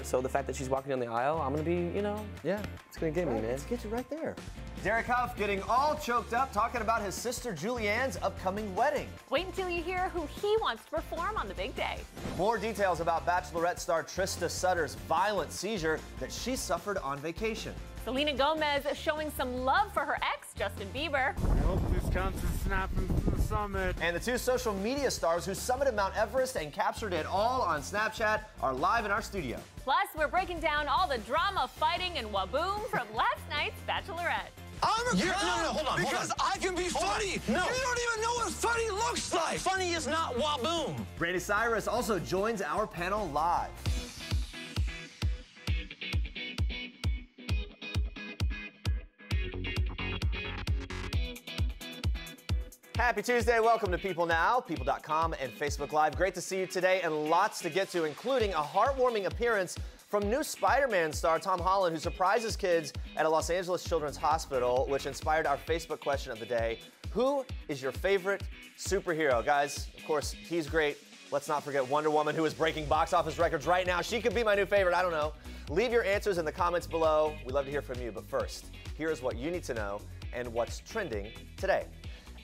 So the fact that she's walking down the aisle, I'm gonna be, you know, yeah, it's gonna get me, man. Let's get you right there. Derek Hough getting all choked up talking about his sister Julianne's upcoming wedding. Wait until you hear who he wants to perform on the big day. More details about Bachelorette star Trista Sutter's violent seizure that she suffered on vacation. Selena Gomez showing some love for her ex, Justin Bieber. I hope this counts as snapping from the summit. And the two social media stars who summited Mount Everest and captured it all on Snapchat are live in our studio. Plus, we're breaking down all the drama, fighting, and waboom from last night's Bachelorette. I'm a clown no, hold on, because I can be funny. No. You don't even know what funny looks like. Funny is not waboom. Brandi Cyrus also joins our panel live. Happy Tuesday. Welcome to People Now, People.com and Facebook Live. Great to see you today and lots to get to, including a heartwarming appearance from new Spider-Man star Tom Holland, who surprises kids at a Los Angeles Children's Hospital, which inspired our Facebook question of the day. Who is your favorite superhero? Guys, of course, he's great. Let's not forget Wonder Woman, who is breaking box office records right now. She could be my new favorite. I don't know. Leave your answers in the comments below. We'd love to hear from you. But first, here's what you need to know and what's trending today.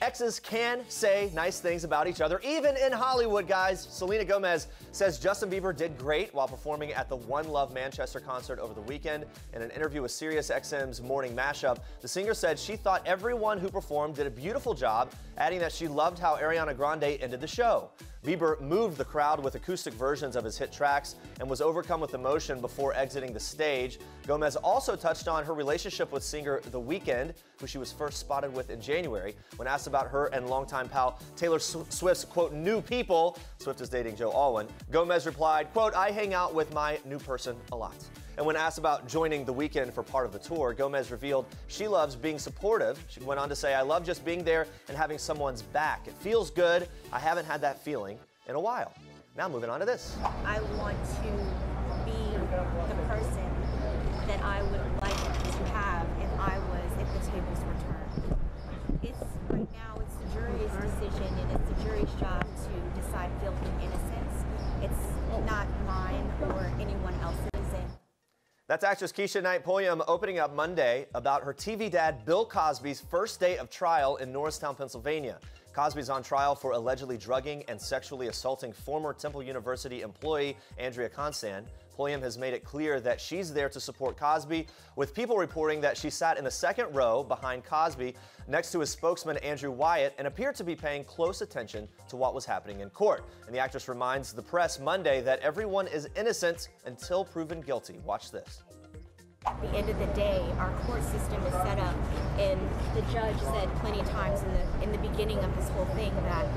Exes can say nice things about each other, even in Hollywood, guys. Selena Gomez says Justin Bieber did great while performing at the One Love Manchester concert over the weekend. In an interview with SiriusXM's Morning Mashup, the singer said she thought everyone who performed did a beautiful job, adding that she loved how Ariana Grande ended the show. Bieber moved the crowd with acoustic versions of his hit tracks and was overcome with emotion before exiting the stage. Gomez also touched on her relationship with singer The Weeknd, who she was first spotted with in January. When asked about her and longtime pal Taylor Swift's, quote, new people, Swift is dating Joe Alwyn, Gomez replied, quote, I hang out with my new person a lot. And when asked about joining The Weeknd for part of the tour, Gomez revealed she loves being supportive. She went on to say, I love just being there and having someone's back. It feels good. I haven't had that feeling in a while. Now moving on to this. I want to be the person that I would like to have if the tables were turned. Right now, it's the jury's decision, and it's the jury's job to decide guilt and innocence. It's not mine or anyone else's. That's actress Keisha Knight Pulliam opening up Monday about her TV dad Bill Cosby's first day of trial in Norristown, Pennsylvania. Cosby's on trial for allegedly drugging and sexually assaulting former Temple University employee Andrea Constant. Pulliam has made it clear that she's there to support Cosby, with people reporting that she sat in the second row behind Cosby next to his spokesman Andrew Wyatt and appeared to be paying close attention to what was happening in court. And the actress reminds the press Monday that everyone is innocent until proven guilty. Watch this. At the end of the day, our court system is set up, and the judge said plenty of times in the beginning of this whole thing that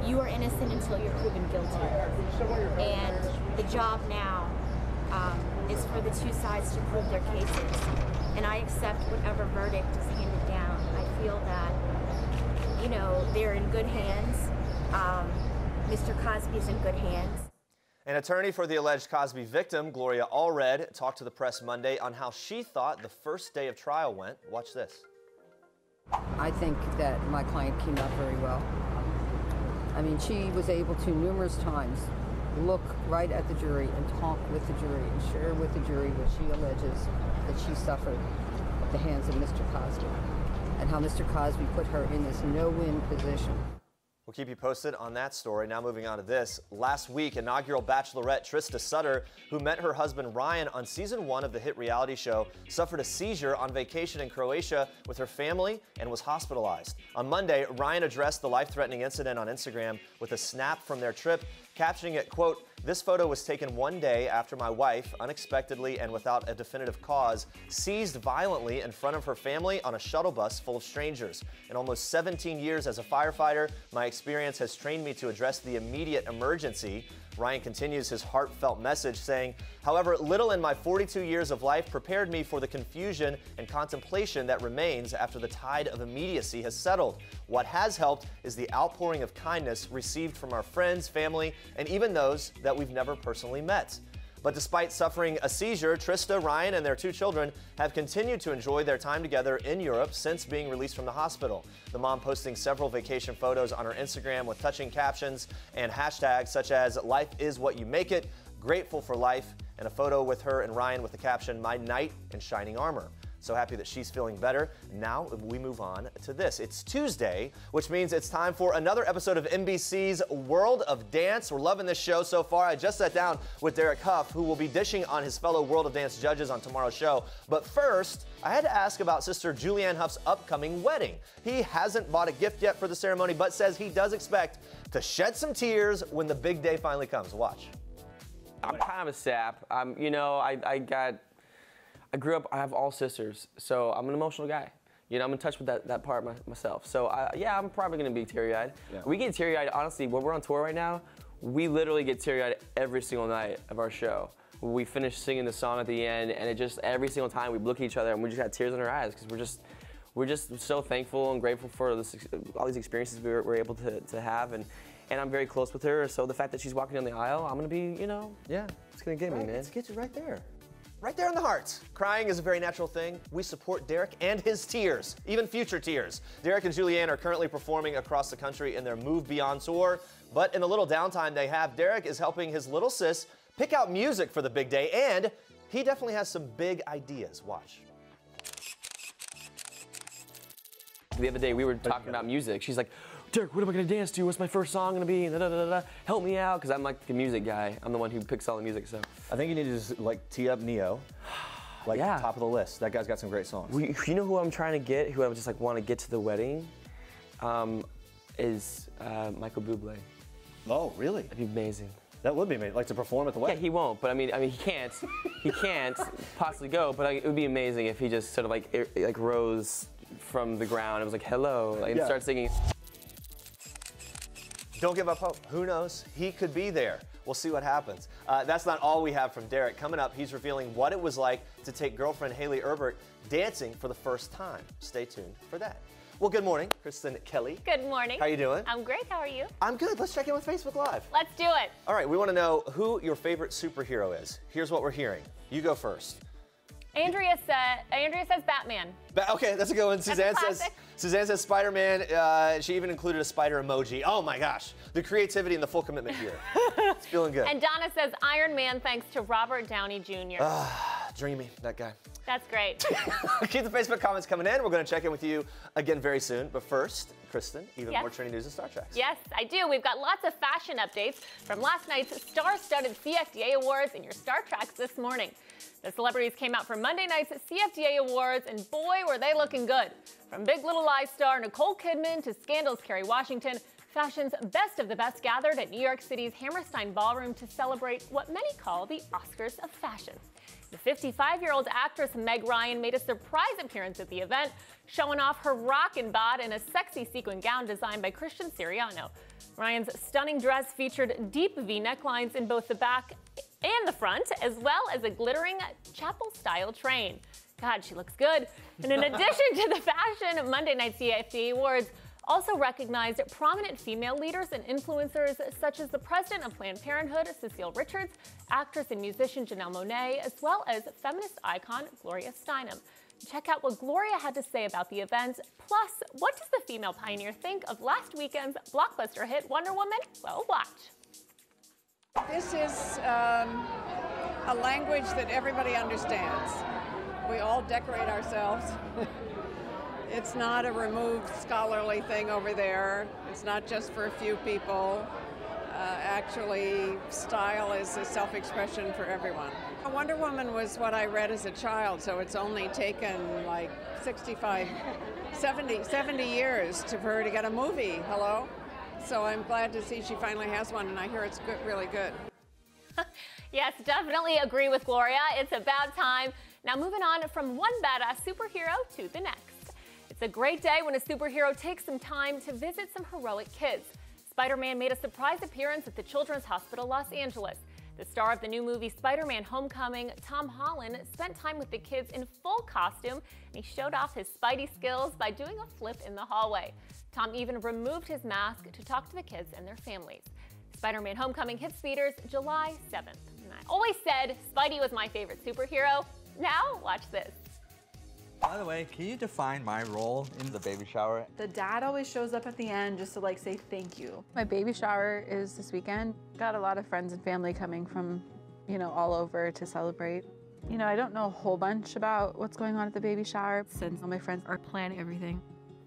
you are innocent until you're proven guilty. And the job now is for the two sides to prove their cases. And I accept whatever verdict is handed down. I feel that, you know, they're in good hands. Mr. Cosby's in good hands. An attorney for the alleged Cosby victim, Gloria Allred, talked to the press Monday on how she thought the first day of trial went. Watch this. I think that my client came out very well. I mean, she was able to numerous times look right at the jury and talk with the jury and share with the jury what she alleges that she suffered at the hands of Mr. Cosby and how Mr. Cosby put her in this no-win position. We'll keep you posted on that story. Now moving on to this. Last week, inaugural Bachelorette Trista Sutter, who met her husband Ryan on season 1 of the hit reality show, suffered a seizure on vacation in Croatia with her family and was hospitalized. On Monday, Ryan addressed the life-threatening incident on Instagram with a snap from their trip, captioning it, quote, this photo was taken one day after my wife, unexpectedly and without a definitive cause, seized violently in front of her family on a shuttle bus full of strangers. In almost 17 years as a firefighter, my experience has trained me to address the immediate emergency. Ryan continues his heartfelt message saying, however, little in my 42 years of life prepared me for the confusion and contemplation that remains after the tide of immediacy has settled. What has helped is the outpouring of kindness received from our friends, family, and even those that we've never personally met. But despite suffering a seizure, Trista, Ryan, and their 2 children have continued to enjoy their time together in Europe since being released from the hospital. The mom posting several vacation photos on her Instagram with touching captions and hashtags such as "Life is what you make it," grateful for life, and a photo with her and Ryan with the caption, "My knight in shining armor." So happy that she's feeling better. Now we move on to this. It's Tuesday, which means it's time for another episode of NBC's World of Dance. We're loving this show so far. I just sat down with Derek Hough, who will be dishing on his fellow World of Dance judges on tomorrow's show. But first, I had to ask about sister Julianne Hough's upcoming wedding. He hasn't bought a gift yet for the ceremony, but says he does expect to shed some tears when the big day finally comes. Watch. I'm kind of a sap. I grew up, I have all sisters, so I'm an emotional guy. You know, I'm in touch with that part myself. So yeah, I'm probably gonna be teary-eyed. Yeah. We get teary-eyed, honestly, when we're on tour right now, we literally get teary-eyed every single night of our show. We finish singing the song at the end, and it just, every single time we look at each other and we just got tears in our eyes, because we're just so thankful and grateful for this, all these experiences we're able to have, and I'm very close with her, so the fact that she's walking down the aisle, I'm gonna be, you know, yeah, it's gonna get me, man. Let's get you right there. Right there in the heart. Crying is a very natural thing. We support Derek and his tears, even future tears. Derek and Julianne are currently performing across the country in their Move Beyond tour, but in the little downtime they have, Derek is helping his little sis pick out music for the big day, and he definitely has some big ideas. Watch. The other day we were talking about music. She's like, "Derek, what am I gonna dance to? What's my first song gonna be? Da, da, da, da. Help me out," because I'm like the music guy. I'm the one who picks all the music, so. I think you need to just like tee up Neo, like yeah. Top of the list. That guy's got some great songs. You know who I'm trying to get, who I would just like want to get to the wedding, is Michael Bublé. Oh, really? That'd be amazing. That would be amazing, like to perform at the wedding. Yeah, he won't, but I mean, he can't possibly go, but like, it would be amazing if he just sort of like rose from the ground and was like, "Hello," and start singing. Don't give up hope. Who knows? He could be there. We'll see what happens. That's not all we have from Derek. Coming up, he's revealing what it was like to take girlfriend Haley Erbert dancing for the first time. Stay tuned for that. Well, good morning, Kristen Kelly. Good morning. How you doing? I'm great. How are you? I'm good. Let's check in with Facebook Live. Let's do it. All right, we want to know who your favorite superhero is. Here's what we're hearing. You go first. Andrea says Batman. Okay, that's a good one. Suzanne says Spider-Man. She even included a spider emoji. Oh my gosh, the creativity and the full commitment here. It's feeling good. And Donna says Iron Man thanks to Robert Downey Jr. Dreamy, that guy. That's great. Keep the Facebook comments coming in. We're going to check in with you again very soon. But first, Kristen, even more trending news and Star Treks. Yes, I do. We've got lots of fashion updates from last night's star-studded CFDA Awards in your Star Treks this morning. The celebrities came out for Monday night's CFDA Awards, and boy, were they looking good. From Big Little Lies star Nicole Kidman to Scandal's Kerry Washington, fashion's best of the best gathered at New York City's Hammerstein Ballroom to celebrate what many call the Oscars of fashion. The 55-year-old actress Meg Ryan made a surprise appearance at the event, showing off her rockin' bod in a sexy sequin gown designed by Christian Siriano. Ryan's stunning dress featured deep V necklines in both the back and the front, as well as a glittering chapel-style train. God, she looks good. And in addition to the fashion, Monday night CFDA Awards also recognized prominent female leaders and influencers such as the president of Planned Parenthood, Cecile Richards, actress and musician Janelle Monáe, as well as feminist icon Gloria Steinem. Check out what Gloria had to say about the event. Plus, what does the female pioneer think of last weekend's blockbuster hit Wonder Woman? Well, watch. This is a language that everybody understands. We all decorate ourselves. It's not a removed scholarly thing over there. It's not just for a few people. Actually, style is a self-expression for everyone. Wonder Woman was what I read as a child, so it's only taken like 70 years for her to get a movie. Hello? So I'm glad to see she finally has one, and I hear it's good, really good. Yes, definitely agree with Gloria. It's about time. Now moving on from one badass superhero to the next. It's a great day when a superhero takes some time to visit some heroic kids. Spider-Man made a surprise appearance at the Children's Hospital Los Angeles. The star of the new movie Spider-Man Homecoming, Tom Holland, spent time with the kids in full costume, and he showed off his Spidey skills by doing a flip in the hallway. Tom even removed his mask to talk to the kids and their families. Spider-Man Homecoming hits theaters July 7th. And I always said Spidey was my favorite superhero. Now, watch this. By the way, can you define my role in the baby shower? The dad always shows up at the end just to like say thank you. My baby shower is this weekend. Got a lot of friends and family coming from you know, all over to celebrate. You know, I don't know a whole bunch about what's going on at the baby shower since all my friends are planning everything,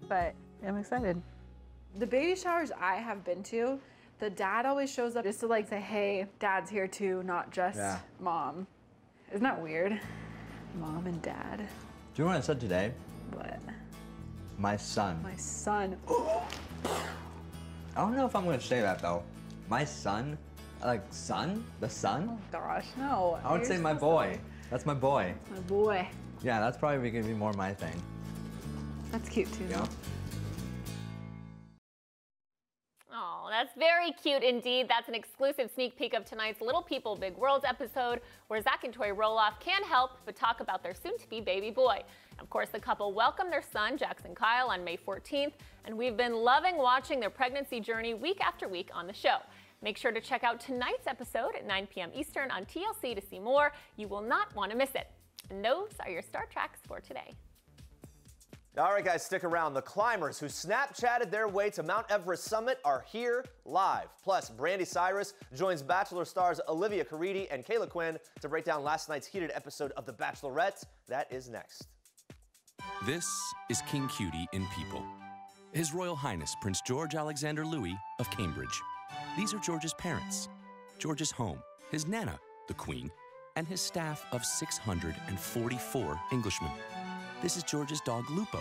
but I'm excited. The baby showers I have been to, the dad always shows up just to like say, hey, dad's here too, not just mom. Isn't that weird? Mom and dad. Do you know what I said today? What? My son. My son. I don't know if I'm gonna say that though. My son? Like son? The son? Oh gosh, no. I would say my boy. That's my boy. My boy. Yeah, that's probably gonna be more my thing. That's cute too. Yeah. Oh, that's very cute indeed. That's an exclusive sneak peek of tonight's Little People Big Worlds episode, where Zach and Tori Roloff can't help but talk about their soon-to-be baby boy. Of course, the couple welcomed their son, Jackson Kyle, on May 14th, and we've been loving watching their pregnancy journey week after week on the show. Make sure to check out tonight's episode at 9 p.m. Eastern on TLC to see more. You will not want to miss it. And those are your Star Tracks for today. All right, guys, stick around. The climbers who Snapchatted their way to Mount Everest summit are here live. Plus, Brandi Cyrus joins Bachelor stars Olivia, Caridi, and Caila Quinn to break down last night's heated episode of The Bachelorette. That is next. This is King Cutie in People. His Royal Highness Prince George Alexander Louis of Cambridge. These are George's parents, George's home, his Nana, the Queen, and his staff of 644 Englishmen. This is George's dog Lupo,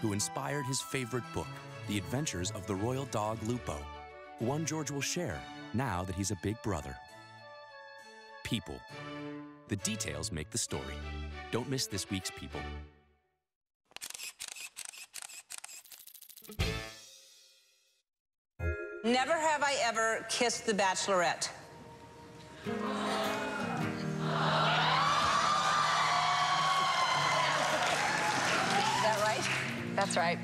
who inspired his favorite book, The Adventures of the Royal Dog Lupo, one George will share now that he's a big brother. People. The details make the story. Don't miss this week's People. Never have I ever kissed the Bachelorette. Is that right? That's right.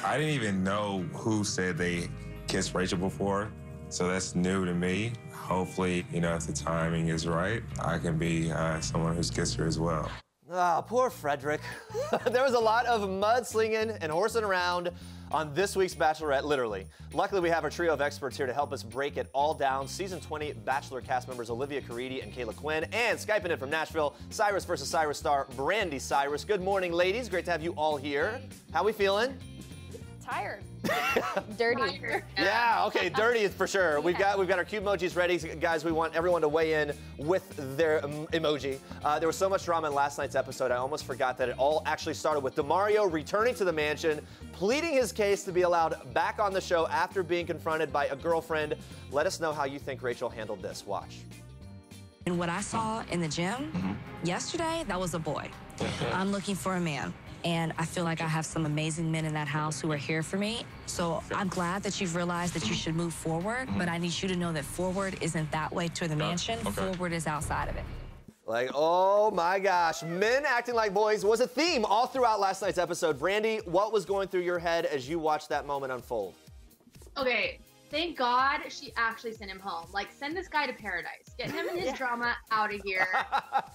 I didn't even know who said they kissed Rachel before, so that's new to me. Hopefully, you know, if the timing is right, I can be someone who's kissed her as well. Ah, poor Frederick. There was a lot of mudslinging and horsing around on this week's Bachelorette, literally. Luckily, we have a trio of experts here to help us break it all down. Season 20 Bachelor cast members Olivia, Caridi, and Caila Quinn, and Skyping in from Nashville, Cyrus vs. Cyrus star Brandi Cyrus. Good morning, ladies. Great to have you all here. How we feeling? Tired. Dirty. Yeah, okay, dirty is for sure. We've got our cute emojis ready. Guys, we want everyone to weigh in with their emoji. There was so much drama in last night's episode, I almost forgot that it all actually started with DeMario returning to the mansion, pleading his case to be allowed back on the show after being confronted by a girlfriend. Let us know how you think Rachel handled this. Watch. And what I saw in the gym yesterday, that was a boy. I'm looking for a man. And I feel like I have some amazing men in that house who are here for me. So I'm glad that you've realized that you should move forward, but I need you to know that forward isn't that way to the mansion. Forward is outside of it. Like, oh my gosh, men acting like boys was a theme all throughout last night's episode. Brandi, what was going through your head as you watched that moment unfold? Okay, thank God she actually sent him home. Like, send this guy to paradise. Get him and his drama out of here.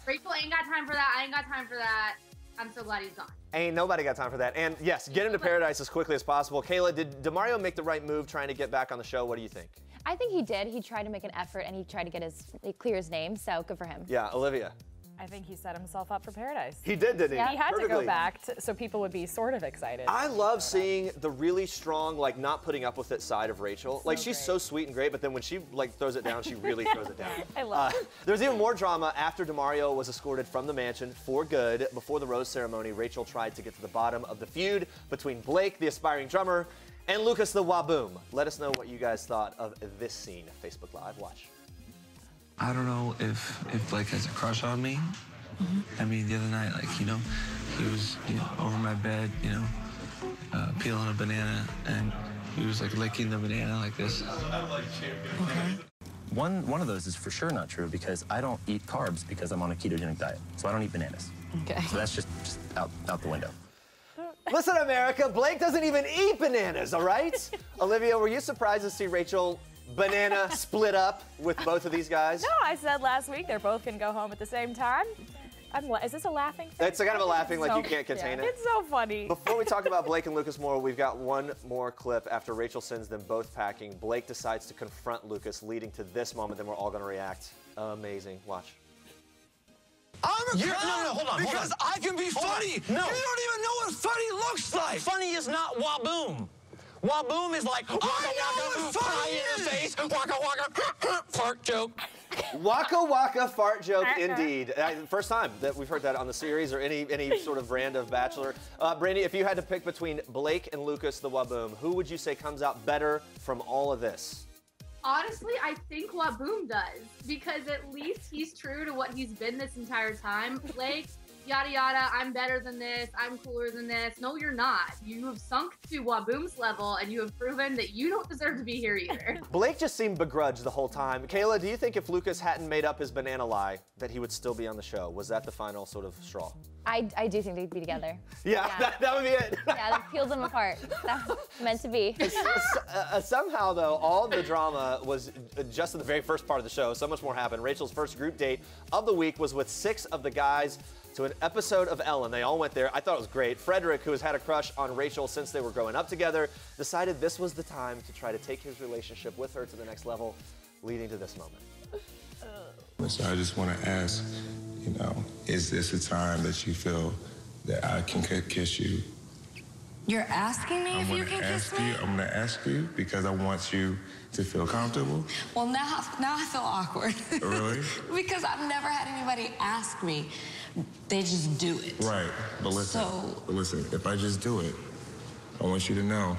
Rachel ain't got time for that. I ain't got time for that. I'm so glad he's gone. Ain't nobody got time for that. And yes, get him to paradise as quickly as possible. Caila, did DeMario make the right move trying to get back on the show? What do you think? I think he did. He tried to make an effort and he tried to clear his name, so good for him. Yeah, Olivia. I think he set himself up for paradise. He did, didn't he? Yeah, he had Perfectly. to go back so people would be sort of excited. I love seeing the really strong, like, not putting up with it side of Rachel. Like, she's so sweet and great, but then when she, like, throws it down, she really throws it down. I love it. There's even more drama after DeMario was escorted from the mansion for good. Before the rose ceremony, Rachel tried to get to the bottom of the feud between Blake, the aspiring drummer, and Lucas the Waboom. Let us know what you guys thought of this scene. Facebook Live, watch. I don't know if Blake has a crush on me. I mean, the other night, like, you know, he was over my bed, you know, peeling a banana, and he was, like, licking the banana like this. One of those is for sure not true because I don't eat carbs because I'm on a ketogenic diet, so I don't eat bananas. Okay. So that's just out the window. Listen, America, Blake doesn't even eat bananas, all right? Olivia, were you surprised to see Rachel banana split up with both of these guys? No, I said last week they're both going to go home at the same time. Is this a laughing thing? It's kind of a laughing, like you can't contain it. It's so funny. Before we talk about Blake and Lucas more, we've got one more clip. After Rachel sends them both packing, Blake decides to confront Lucas, leading to this moment. Then we're all going to react. Amazing. Watch. I'm a clown because I can be funny. No. You don't even know what funny looks like. Funny is not waboom. Waboom is like waka waka, fly in the face, waka waka, fart joke. Waka waka fart joke, indeed. First time that we've heard that on the series or any sort of brand of Bachelor. Brandi, if you had to pick between Blake and Lucas the Waboom, who would you say comes out better from all of this? Honestly, I think Waboom does, because at least he's true to what he's been this entire time. Blake, yada yada, I'm better than this, I'm cooler than this. No, you're not. You have sunk to Waboom's level, and you have proven that you don't deserve to be here either. Blake just seemed begrudged the whole time. Caila, do you think if Lucas hadn't made up his banana lie, that he would still be on the show? Was that the final sort of straw? I do think they'd be together. Yeah. That would be it. Yeah, that peels them apart. That's meant to be. Somehow, though, all the drama was just in the very first part of the show. So much more happened. Rachel's first group date of the week was with 6 of the guys to an episode of Ellen. They all went there. I thought it was great. Frederick, who has had a crush on Rachel since they were growing up together, decided this was the time to try to take his relationship with her to the next level, leading to this moment. So I just want to ask, is this a time that you feel that I can kiss you? You're asking me if you can kiss me? I'm going to ask you because I want you to feel comfortable. Well, now I feel awkward. Really? Because I've never had anybody ask me. They just do it. Right. But listen, if I just do it, I want you to know.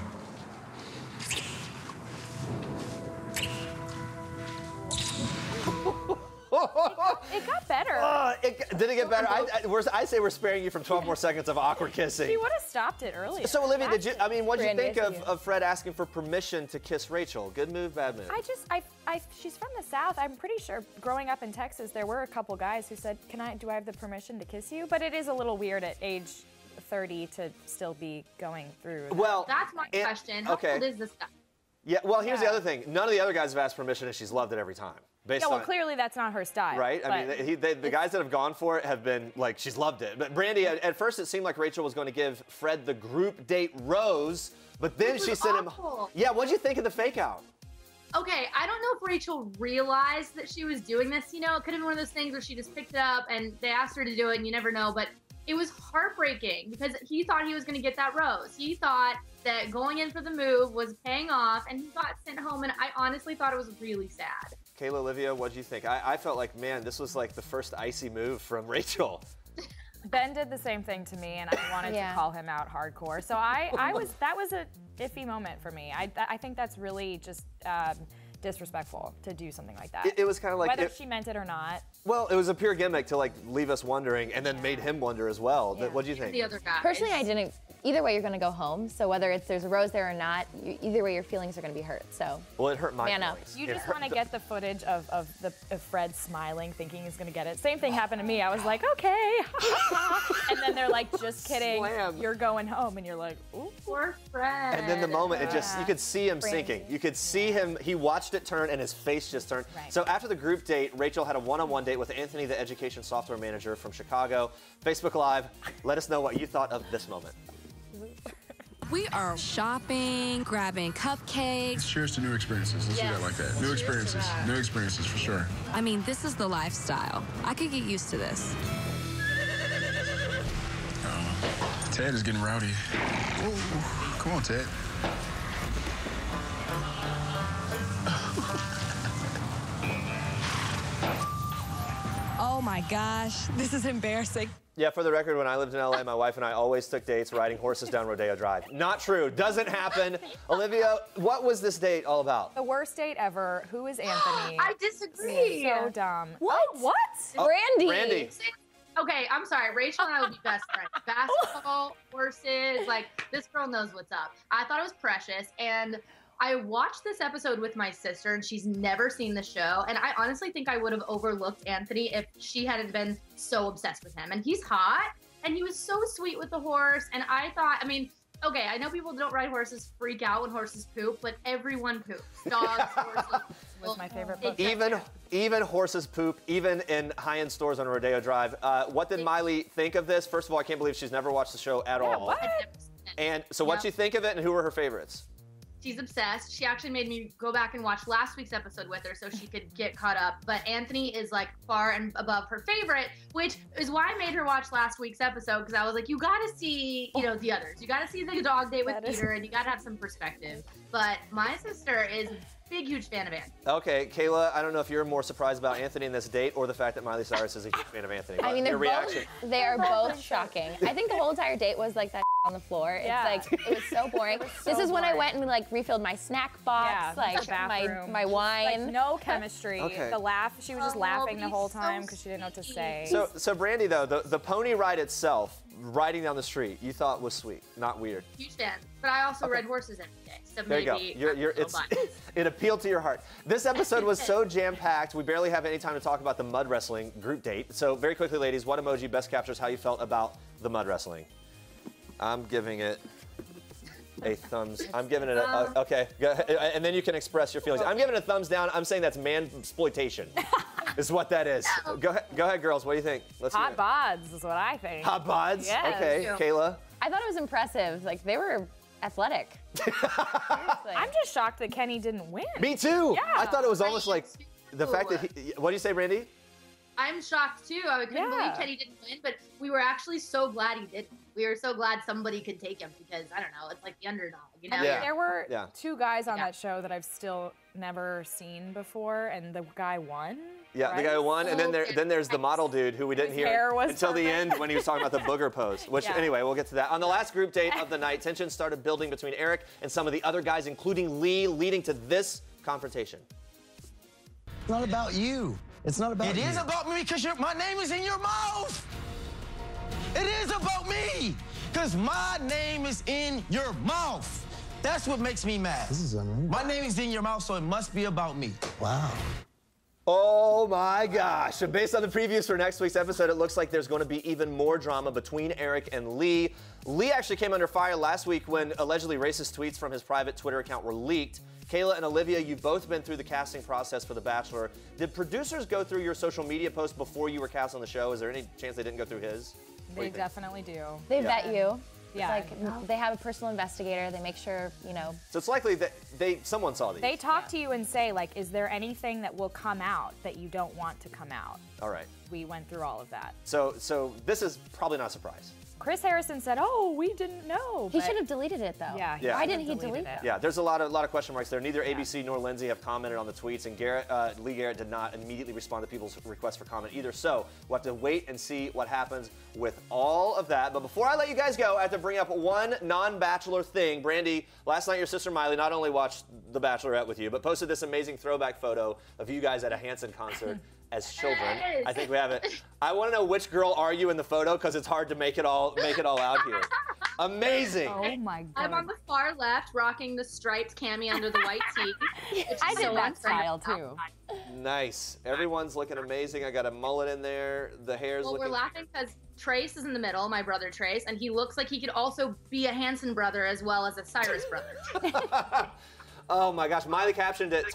It got better. Did it get better? I say we're sparing you from 12 more seconds of awkward kissing. She would have stopped it earlier. So, Olivia, what did you think of Fred asking for permission to kiss Rachel? Good move, bad move? She's from the South. I'm pretty sure growing up in Texas, there were a couple guys who said, do I have the permission to kiss you? But it is a little weird at age 30 to still be going through that. Well, that's my question. How old is this guy? Yeah, well, here's the other thing. None of the other guys have asked permission, and she's loved it every time. Clearly that's not her style. Right? I mean, the guys that have gone for it have been like, she's loved it. But Brandi, at first it seemed like Rachel was going to give Fred the group date rose, but then she sent him. Yeah, what'd you think of the fake out? Okay, I don't know if Rachel realized that she was doing this. It could have been one of those things where she just picked it up and they asked her to do it, and you never know. But it was heartbreaking because he thought he was going to get that rose. He thought that going in for the move was paying off, and he got sent home, and I honestly thought it was really sad. Caila, Olivia, what did you think? I felt like, man, this was like the first icy move from Rachel. Ben did the same thing to me, and I wanted to call him out hardcore. So that was a iffy moment for me. I think that's really just disrespectful to do something like that. It was kind of like whether she meant it or not. Well, it was a pure gimmick to like leave us wondering, and then made him wonder as well. Yeah. What do you think? The other guy. Personally, I didn't. Either way, you're going to go home. So whether there's a rose there or not, either way, your feelings are going to be hurt. So. Well, it hurt my feelings. You just want to get the footage of Fred smiling, thinking he's going to get it. Same thing happened to me. I was like, okay. And then they're like, just kidding. Slam. You're going home, and you're like, ooh. Poor Fred. And then the moment, you could see him sinking. You could see him. He watched it turn, and his face just turned. Right. So after the group date, Rachel had a one-on-one date with Anthony, the education software manager from Chicago. Facebook Live, let us know what you thought of this moment. We are shopping, grabbing cupcakes. Cheers to new experiences. Let's do that like that. New experiences. New experiences for sure. I mean, this is the lifestyle. I could get used to this. Ted is getting rowdy. Ooh, come on, Ted. Oh my gosh, this is embarrassing. Yeah, for the record, when I lived in LA, my wife and I always took dates riding horses down Rodeo Drive. Not true. Doesn't happen. Olivia, what was this date all about? The worst date ever. Who is Anthony? I disagree. So dumb. What? What? Brandi. Okay, I'm sorry. Rachel and I would be best friends. Basketball, horses, like, this girl knows what's up. I thought it was precious, and I watched this episode with my sister, and she's never seen the show, and I honestly think I would have overlooked Anthony if she hadn't been so obsessed with him. And he's hot, and he was so sweet with the horse, and I thought, I mean, okay, I know people don't ride horses freak out when horses poop, but everyone poops. Dogs, horses. was my favorite book. Even horses poop, even in high-end stores on Rodeo Drive. What did Miley think of this? First of all, I can't believe she's never watched the show at all. What? And so what'd you think of it, and who were her favorites? She's obsessed. She actually made me go back and watch last week's episode with her so she could get caught up. But Anthony is like far and above her favorite, which is why I made her watch last week's episode, because I was like, you gotta see, you know, the others. You gotta see the dog date with Peter, and you gotta have some perspective. But my sister is a big, huge fan of Anthony. Okay, Caila, I don't know if you're more surprised about Anthony in this date or the fact that Miley Cyrus is a huge fan of Anthony. I mean, your reaction. They are both shocking. I think the whole entire date was like that on the floor. It's like, it was so boring. This is when I went and like refilled my snack box, like my wine. Like, no chemistry. Okay. The laugh, she was just laughing the whole time because she didn't know what to say. So Brandi, though, the pony ride itself, riding down the street, you thought was sweet, not weird. Huge fan. But I also read horses every day. So There maybe you go. It appealed to your heart. This episode was so jam-packed, we barely have any time to talk about the mud wrestling group date. So very quickly, ladies, what emoji best captures how you felt about the mud wrestling? I'm giving it a thumbs. I'm giving it a okay. Go ahead, and then you can express your feelings. I'm giving it a thumbs down. I'm saying that's man-exploitation. Is what that is. Go ahead, girls. What do you think? Let's hear Hot it. bods is what I think. Hot bods? Yes. Okay, Caila. I thought it was impressive. Like, they were athletic. I'm just shocked that Kenny didn't win. Me too. Yeah. I thought it was almost like the fact that he, what do you say, Brandi? I'm shocked too. I couldn't believe Kenny didn't win, but we were actually so glad he didn't. We were so glad somebody could take him because, I don't know, it's like the underdog, you know? There were two guys on that show that I've still never seen before, and the guy won. Yeah, right? the guy who won, and then there's the model dude who we didn't hear until the end when he was talking about the booger pose, which anyway, we'll get to that. On the last group date of the night, tension started building between Eric and some of the other guys, including Lee, leading to this confrontation. It's not about you. It's not about you. It is about me because my name is in your mouth. It is about me because my name is in your mouth. That's what makes me mad. This is unreal. My name is in your mouth, so it must be about me. Wow. Oh my gosh. So based on the previews for next week's episode, it looks like there's going to be even more drama between Eric and Lee. Lee actually came under fire last week when allegedly racist tweets from his private Twitter account were leaked. Caila and Olivia, you've both been through the casting process for The Bachelor. Did producers go through your social media posts before you were cast on the show? Is there any chance they didn't go through his? They definitely do. They vet you. Yeah. Like, they have a personal investigator. They make sure, you know. So it's likely that someone saw these. They talk to you and say, like, is there anything that will come out that you don't want to come out? All right. We went through all of that. So this is probably not a surprise. Chris Harrison said, "Oh, we didn't know." He should have deleted it, though. Yeah. Why didn't he delete it? Yeah, there's a lot of question marks there. Neither ABC nor Lindsay have commented on the tweets, and Lee Garrett did not immediately respond to people's requests for comment either. So we'll have to wait and see what happens with all of that. But before I let you guys go, I have to bring up one non-Bachelor thing. Brandi, last night your sister Miley not only watched The Bachelorette with you, but posted this amazing throwback photo of you guys at a Hanson concert. As children. I think we have it. I want to know which girl are you in the photo because it's hard to make it all out here. Amazing. Oh my God. I'm on the far left, rocking the striped cami under the white tee. I did that style too. Nice. Everyone's looking amazing. I got a mullet in there. The hair's looking. We're laughing because Trace is in the middle, my brother Trace, and he looks like he could also be a Hanson brother as well as a Cyrus brother. Oh my gosh, Miley captioned it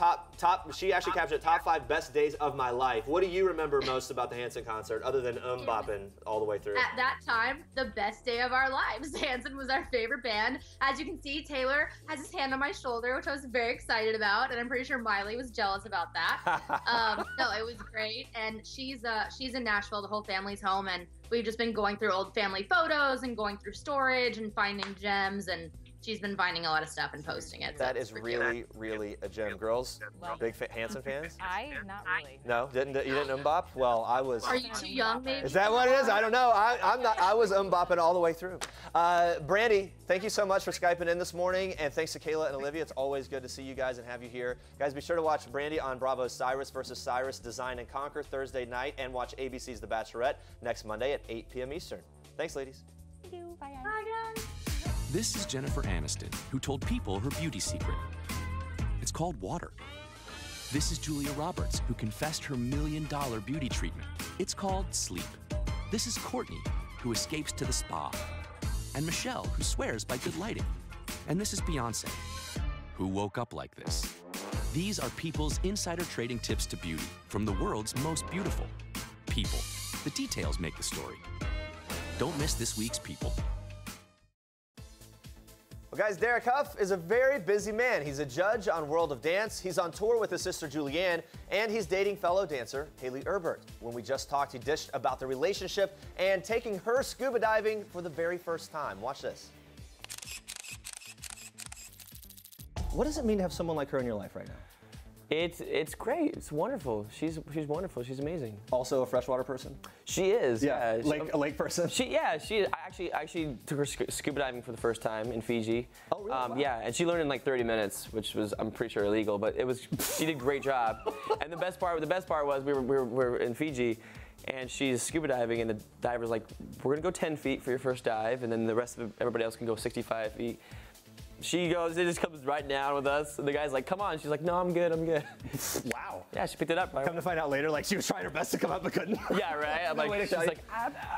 she actually captioned it top 5 best days of my life. What do you remember most about the Hanson concert other than bopping all the way through? At that time, the best day of our lives. Hanson was our favorite band. As you can see, Taylor has his hand on my shoulder, which I was very excited about, and I'm pretty sure Miley was jealous about that. No, it was great, and she's in Nashville. The whole family's home, and we've just been going through old family photos and going through storage and finding gems, and she's been finding a lot of stuff and posting it. That is really, really a gem. Girls, big Hanson fans? Not really. No, you didn't bop? Well, I was. Are you too young, maybe? Is that what it is? I don't know. I'm not. I was bopping all the way through. Brandi, thank you so much for Skyping in this morning, and thanks to Caila and Olivia. It's always good to see you guys and have you here. Guys, be sure to watch Brandi on Bravo's Cyrus vs. Cyrus Design and Conquer Thursday night, and watch ABC's The Bachelorette next Monday at 8 p.m. Eastern. Thanks, ladies. Thank you. Bye, guys. Bye, guys. This is Jennifer Aniston, who told people her beauty secret. It's called water. This is Julia Roberts, who confessed her $1 million beauty treatment. It's called sleep. This is Courtney, who escapes to the spa. And Michelle, who swears by good lighting. And this is Beyonce, who woke up like this. These are People's insider trading tips to beauty from the world's most beautiful people. The details make the story. Don't miss this week's People. Well, guys, Derek Hough is a very busy man. He's a judge on World of Dance. He's on tour with his sister Julianne, and he's dating fellow dancer Haley Erbert. When we just talked, he dished about the relationship and taking her scuba diving for the very first time. Watch this. What does it mean to have someone like her in your life right now? It's great. It's wonderful. She's wonderful. She's amazing. Also a freshwater person? She is. Yeah. A lake person? She I actually took her scuba diving for the first time in Fiji. Oh, really? Wow. Yeah, and she learned in like 30 minutes, which was, I'm pretty sure, illegal, but she did a great job. And the best part was we were in Fiji, and she's scuba diving, and the diver's like, we're gonna go 10 feet for your first dive, and then the rest of everybody else can go 65 feet. She goes, it just comes right down with us. And the guy's like, come on. She's like, no, I'm good. Wow. Yeah, she picked it up. Right? Come to find out later, like, she was trying her best to come up but couldn't. Yeah, right? I'm like, she's like,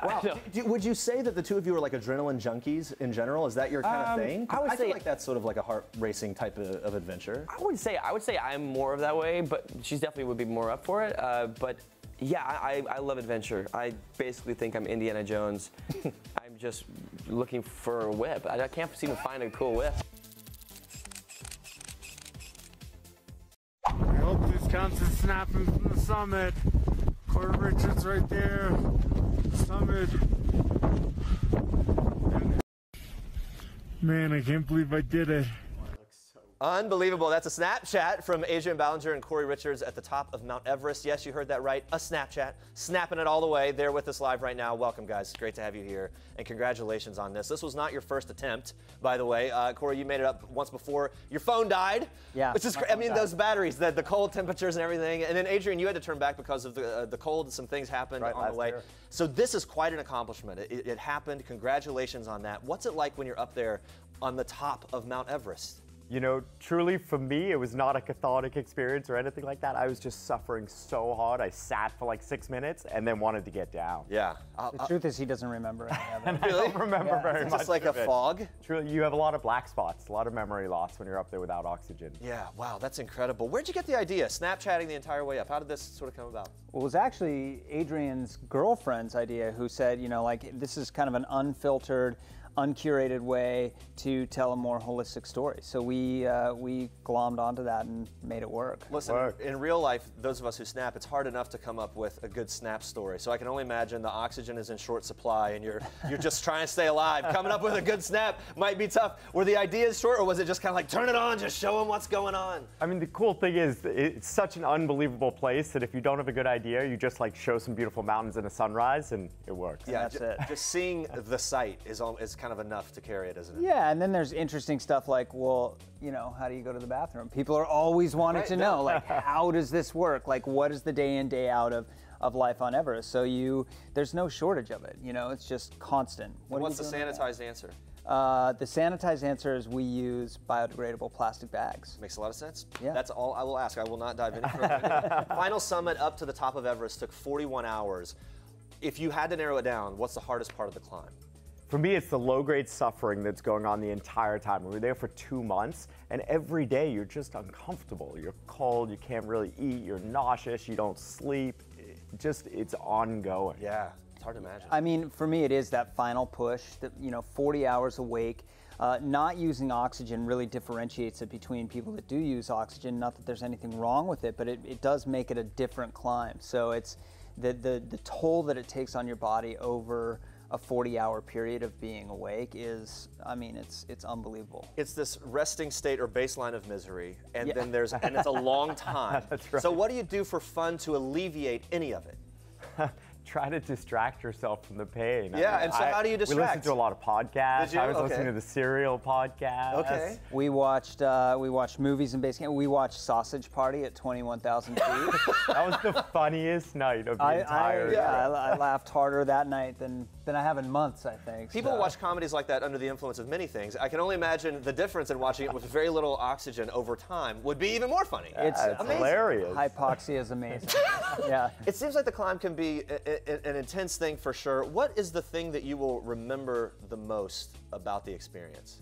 wow. Would you say that the two of you are like adrenaline junkies in general? Is that your kind of thing? I feel like that's sort of like a heart racing type of adventure. I would say I'm more of that way, but she definitely would be more up for it. But yeah, I love adventure. I basically think I'm Indiana Jones. I'm just looking for a whip. I can't seem to find a cool whip. I hope this counts as snapping from the summit. Corey Richards right there. Summit. Man, I can't believe I did it. Unbelievable. That's a Snapchat from Adrian Ballinger and Corey Richards at the top of Mount Everest. Yes, you heard that right. A Snapchat. Snapping it all the way. They're with us live right now. Welcome, guys. Great to have you here. And congratulations on this. This was not your first attempt, by the way. Corey, you made it up once before. Your phone died. Yeah. Which is I mean, those batteries, the cold temperatures and everything. And then, Adrian, you had to turn back because of the cold and some things happened on the way. Year. So this is quite an accomplishment. It happened. Congratulations on that. What's it like when you're up there on the top of Mount Everest? You know, truly for me, it was not a cathartic experience or anything like that. I was just suffering so hard. I sat for like 6 minutes and then wanted to get down. Yeah. The truth is he doesn't remember any of it. Really? I don't remember very much. Just like a fog? Truly, you have a lot of black spots, a lot of memory loss when you're up there without oxygen. Yeah, wow, that's incredible. Where'd you get the idea? Snapchatting the entire way up. How did this sort of come about? Well, it was actually Adrian's girlfriend's idea who said, you know, like, this is kind of an unfiltered, uncurated way to tell a more holistic story. So we glommed onto that and made it work. Listen, in real life, those of us who snap, it's hard enough to come up with a good snap story. So I can only imagine the oxygen is in short supply and you're just trying to stay alive. Coming up with a good snap might be tough. Were the ideas short, or was it just kind of like, turn it on, just show them what's going on? I mean, the cool thing is it's such an unbelievable place that if you don't have a good idea, you just like show some beautiful mountains and a sunrise and it works. Yeah, that's it. Just seeing the sight is kind of enough to carry it, isn't it? Yeah, and then there's interesting stuff like, well, you know, how do you go to the bathroom? People are always wanting to know, like, how does this work? Like, what is the day in, day out of life on Everest? So there's no shortage of it, you know, it's just constant. What's the sanitized answer? The sanitized answer is we use biodegradable plastic bags. Makes a lot of sense. Yeah. That's all I will ask. I will not dive any further. Final summit up to the top of Everest took 41 hours. If you had to narrow it down, what's the hardest part of the climb? For me, it's the low-grade suffering that's going on the entire time. We were there for 2 months, and every day you're just uncomfortable. You're cold, you can't really eat, you're nauseous, you don't sleep. It's ongoing. Yeah, it's hard to imagine. I mean, for me, it is that final push, that, 40 hours awake. Not using oxygen really differentiates it between people that do use oxygen. Not that there's anything wrong with it, but it does make it a different climb. So it's the toll that it takes on your body over a 40-hour period of being awake is, I mean, it's unbelievable. It's this resting state or baseline of misery, and then and it's a long time. That's right. So what do you do for fun to alleviate any of it? Try to distract yourself from the pain. Yeah, and so how do you distract? We listened to a lot of podcasts. Did you? I was listening to the Serial podcast. Okay. We watched movies in base camp. We watched Sausage Party at 21,000 feet. That was the funniest night of the entire year. I laughed harder that night than I have in months, I think. People watch comedies like that under the influence of many things. I can only imagine the difference in watching it with very little oxygen over time would be even more funny. It's hilarious. Hypoxia is amazing. Yeah. It seems like the climb can be an intense thing for sure. What is the thing that you will remember the most about the experience?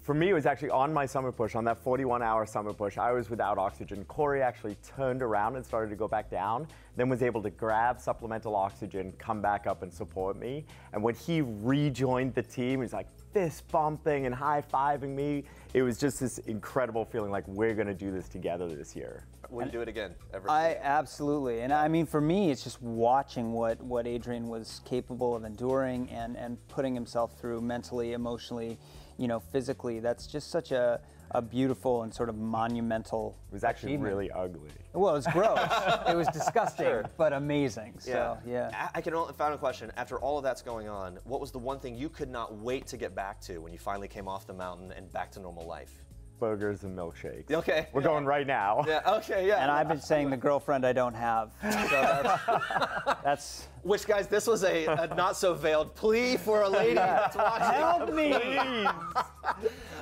For me, it was actually on my summer push, on that 41-hour summer push. I was without oxygen. Corey actually turned around and started to go back down, then was able to grab supplemental oxygen, come back up and support me. And when he rejoined the team, he was like fist bumping and high-fiving me. It was just this incredible feeling like we're gonna do this together this year. Would you do it again? Everest? Absolutely. And I mean, for me, it's just watching what Adrian was capable of enduring and putting himself through mentally, emotionally, you know, physically. That's just such a beautiful and sort of monumental It was actually really ugly. Well, it was gross. It was disgusting, but amazing. So, yeah. I can only, final question. After all of that's going on, what was the one thing you could not wait to get back to when you finally came off the mountain and back to normal life? Burgers and milkshakes. Okay. We're going right now. Yeah, okay, yeah. And I've been saying the girlfriend I don't have. So that's Which, guys, this was a not so veiled plea for a lady that's watching. Help me! Please.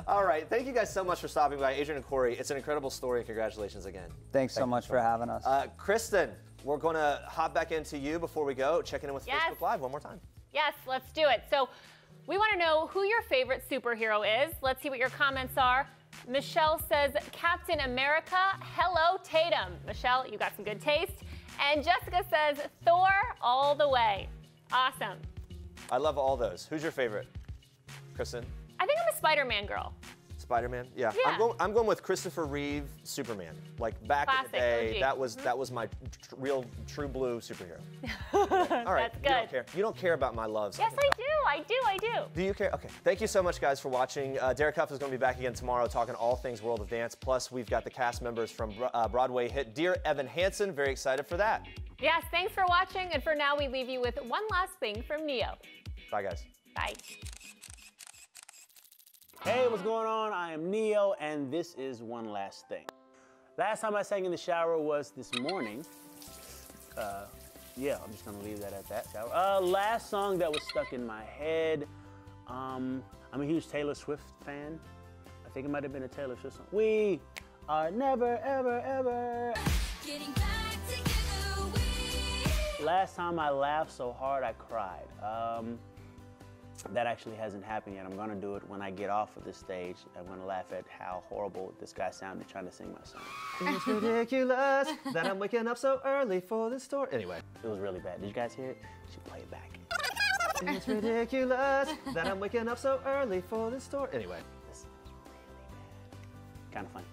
All right, thank you guys so much for stopping by. Adrian and Corey, it's an incredible story, and congratulations again. Thanks so much for having us. Kristen, we're going to hop back into you before we go. Checking in with Facebook Live one more time. Yes, let's do it. So we want to know who your favorite superhero is. Let's see what your comments are. Michelle says, Captain America, hello Tatum. Michelle, you got some good taste. And Jessica says, Thor all the way. Awesome. I love all those. Who's your favorite? Kristen? I think I'm a Spider-Man girl. Spider-Man? Yeah. I'm going with Christopher Reeve, Superman. Like back in the day, that was my real true blue superhero. All right. That's good. You don't care about my loves. Yes, I do. Do you care? Okay. Thank you so much, guys, for watching. Derek Hough is going to be back again tomorrow talking all things World of Dance. Plus, we've got the cast members from Broadway hit Dear Evan Hansen. Very excited for that. Yes, thanks for watching. And for now, we leave you with one last thing from Neo. Bye, guys. Bye. Hey, what's going on? I am Neo, and this is One Last Thing. Last time I sang in the shower was this morning. Yeah, I'm just gonna leave that at that. Shower. Last song that was stuck in my head. I'm a huge Taylor Swift fan. I think it might have been a Taylor Swift song. We are never, ever, ever. Getting back together, Last time I laughed so hard I cried. That actually hasn't happened yet. I'm gonna do it when I get off of this stage. I'm gonna laugh at how horrible this guy sounded trying to sing my song. It's ridiculous that I'm waking up so early for this story. Anyway. It was really bad. Did you guys hear it? You should play it back. It's ridiculous that I'm waking up so early for this story. Anyway. It's really bad. Kind of funny.